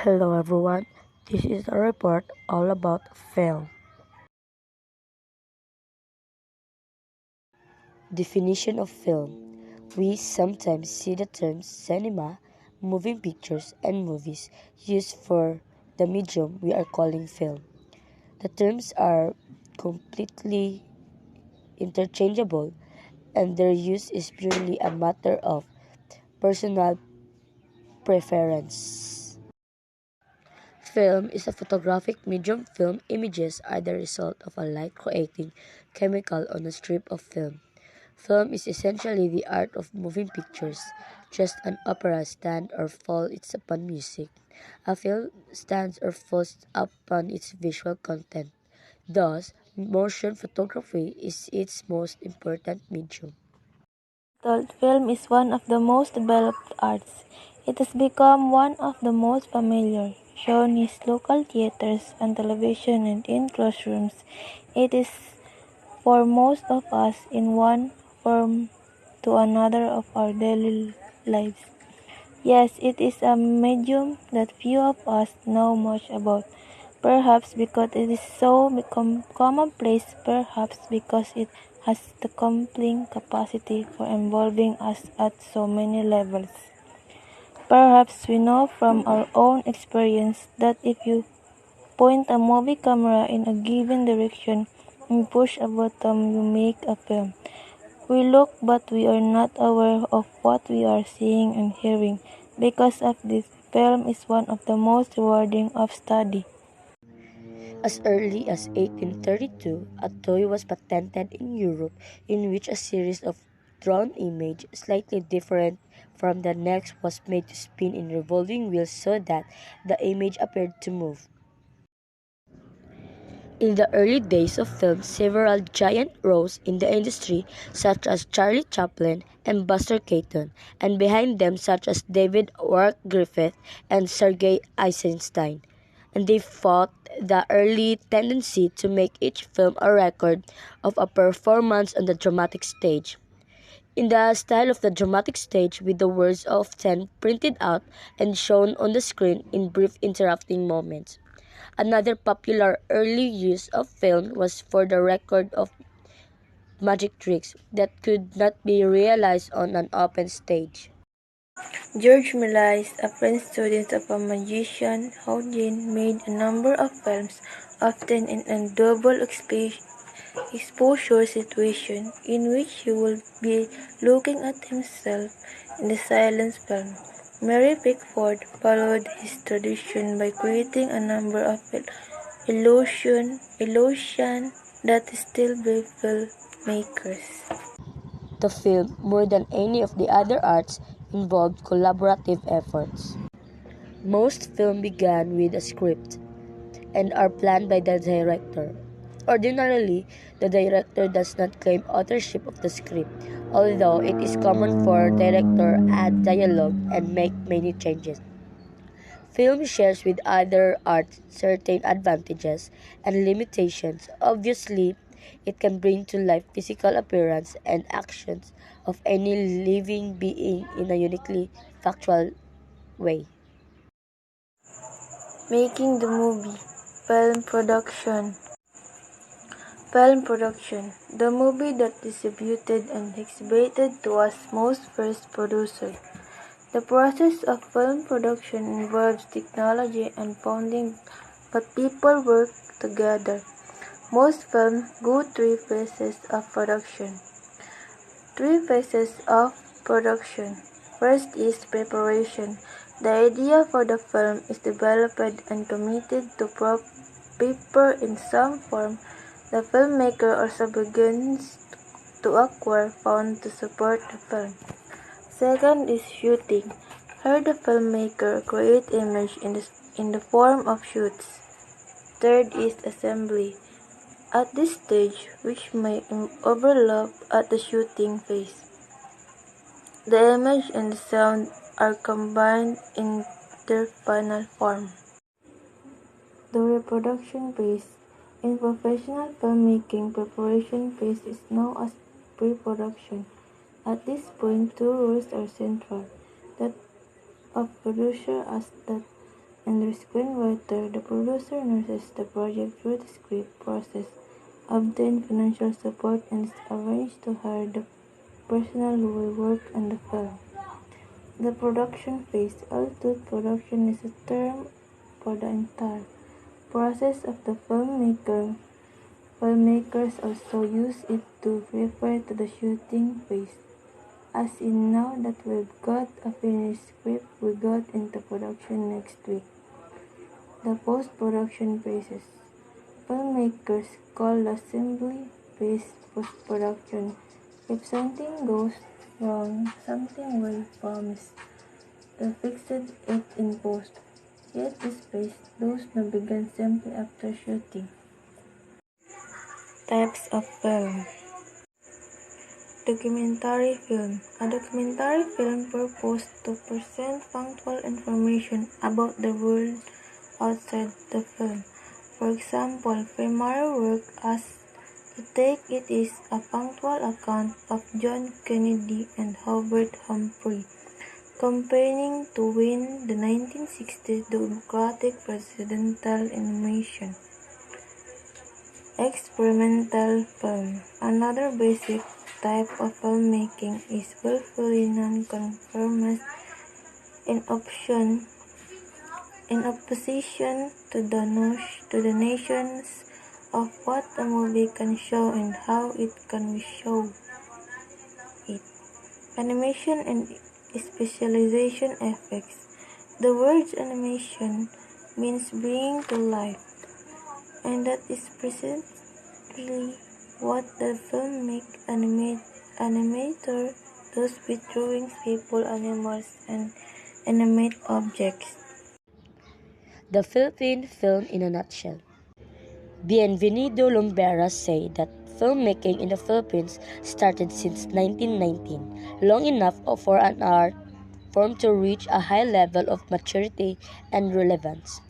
Hello everyone, this is a report all about film. Definition of film. We sometimes see the terms cinema, moving pictures, and movies used for the medium we are calling film. The terms are completely interchangeable and their use is purely a matter of personal preference. Film is a photographic medium. Film images are the result of a light creating chemical on a strip of film. Film is essentially the art of moving pictures. Just an opera stands or falls upon music. A film stands or falls upon its visual content. Thus, motion photography is its most important medium. Adult film is one of the most developed arts. It has become one of the most familiar, shown in local theaters, on television, and in classrooms. It is for most of us in one form to another of our daily lives. Yes, it is a medium that few of us know much about. Perhaps because it is so commonplace, perhaps because it has the compelling capacity for involving us at so many levels. Perhaps we know from our own experience that if you point a movie camera in a given direction and push a button, you make a film. We look, but we are not aware of what we are seeing and hearing. Because of this, film is one of the most rewarding of study. As early as 1832, a toy was patented in Europe in which a series of drawn images slightly different from the next was made to spin in revolving wheels so that the image appeared to move. In the early days of film, several giants rose in the industry, such as Charlie Chaplin and Buster Keaton, and behind them such as David Wark Griffith and Sergei Eisenstein. And they fought the early tendency to make each film a record of a performance on the dramatic stage. In the style of the dramatic stage, with the words often printed out and shown on the screen in brief interrupting moments. Another popular early use of film was for the record of magic tricks that could not be realized on an open stage. George Méliès, a French student of a magician Houdin, made a number of films, often in a double exposure situation, in which he would be looking at himself in the silent film. Mary Pickford followed his tradition by creating a number of illusions that still baffle makers. The film, more than any of the other arts, involved collaborative efforts. Most films began with a script and are planned by the director. Ordinarily, the director does not claim authorship of the script, although it is common for director add dialogue and make many changes. Film shares with other arts certain advantages and limitations. Obviously, it can bring to life physical appearance and actions of any living being in a uniquely factual way. Making the movie. Film production. Film production. The movie that distributed and exhibited to us most first producer. The process of film production involves technology and funding, but people work together. Most films go through phases of production. Three phases of production. First is preparation. The idea for the film is developed and committed to paper in some form. The filmmaker also begins to acquire funds to support the film. Second is shooting. Here the filmmaker creates images in the form of shoots. Third is assembly. At this stage, which may overlap at the shooting phase, the image and the sound are combined in their final form. The reproduction phase. In professional filmmaking, preparation phase is known as pre-production. At this point, two rules are central: that of producer as that and the screenwriter, the producer nurses the project through the script process, obtains financial support, and is arranged to hire the personnel who will work on the film. The production phase, although production is a term for the entire process of the filmmaker. Filmmakers also use it to refer to the shooting phase. As in now that we've got a finished script, we got into production next week. The post-production phases. Filmmakers call the assembly phase post-production. If something goes wrong, something will promise to fix it in post. Yet this phase does not begin simply after shooting. Types of film. Documentary film. A documentary film purpose to present factual information about the world outside the film. For example, primary work as to take it is a factual account of John Kennedy and Hubert Humphrey campaigning to win the 1960 Democratic presidential nomination. Experimental film. Another basic type of filmmaking is willfully non-conformist in opposition to the notions of what a movie can show and how it can be shown. Animation and specialization effects. The word animation means bringing to life, and that is precisely what the animator does with drawing people, animals, and animate objects. The Philippine film in a nutshell. Bienvenido Lumbera say that filmmaking in the Philippines started since 1919, long enough for an art form to reach a high level of maturity and relevance.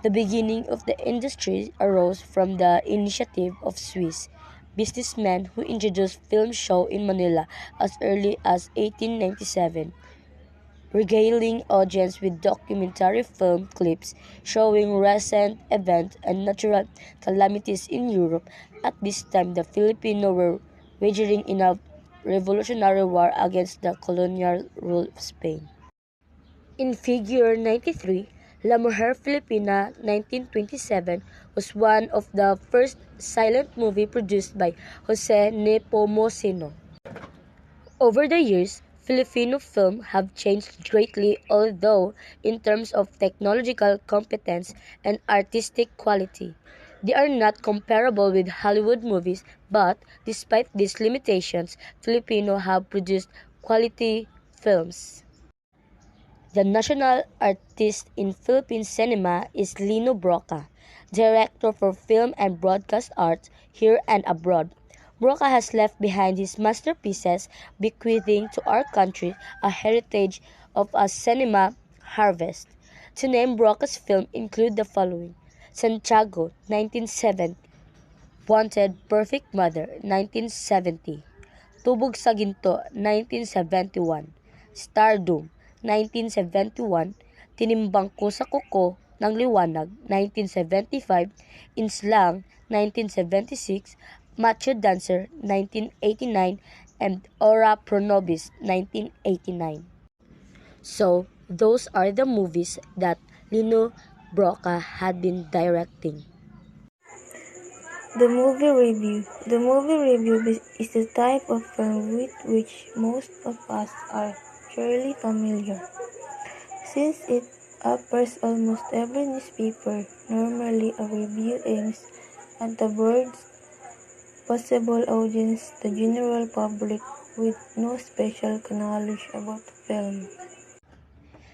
The beginning of the industry arose from the initiative of Swiss businessmen who introduced film show in Manila as early as 1897, regaling audience with documentary film clips showing recent events and natural calamities in Europe. At this time, the Filipinos were waging in a revolutionary war against the colonial rule of Spain. In Figure 93, La Mujer Filipina 1927 was one of the first silent movie produced by Jose Nepomuceno. Over the years, Filipino film have changed greatly, although in terms of technological competence and artistic quality. They are not comparable with Hollywood movies, but despite these limitations, Filipinos have produced quality films. The national artist in Philippine cinema is Lino Broca, director for film and broadcast arts here and abroad. Broca has left behind his masterpieces, bequeathing to our country a heritage of a cinema harvest. To name Broca's films include the following: Santiago, 1970, Wanted, Perfect Mother, 1970, Tubog sa Ginto, 1971, Stardom, 1971, Tinimbang ko sa Kuko ng Liwanag, 1975, Inslang, 1976, Macho Dancer, 1989, and Ora Pro Nobis, 1989. So, those are the movies that Lino Broca had been directing. The movie review. The movie review is a type of film with which most of us are fairly familiar, since it appears almost every newspaper. Normally, a review aims at the broadest possible audience, the general public, with no special knowledge about the film.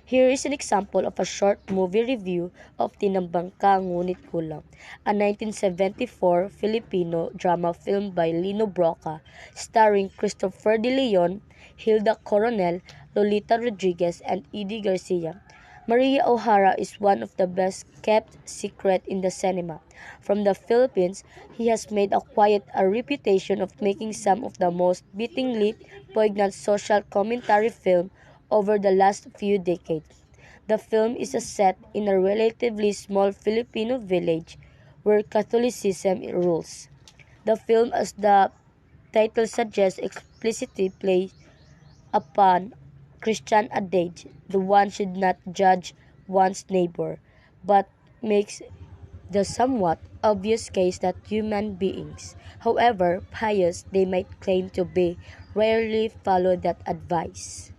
Here is an example of a short movie review of Tinambang Ka Ngunit Kulang, a 1974 Filipino drama film by Lino Broca, starring Christopher De Leon, Hilda Coronel, Lolita Rodriguez, and Eddie Garcia. Maria O'Hara is one of the best-kept secrets in the cinema. From the Philippines, he has made a reputation of making some of the most bitingly poignant social commentary film over the last few decades. The film is set in a relatively small Filipino village where Catholicism rules. The film, as the title suggests, explicitly plays upon Christian adage, the one should not judge one's neighbor, but makes the somewhat obvious case that human beings, however pious they might claim to be, rarely follow that advice.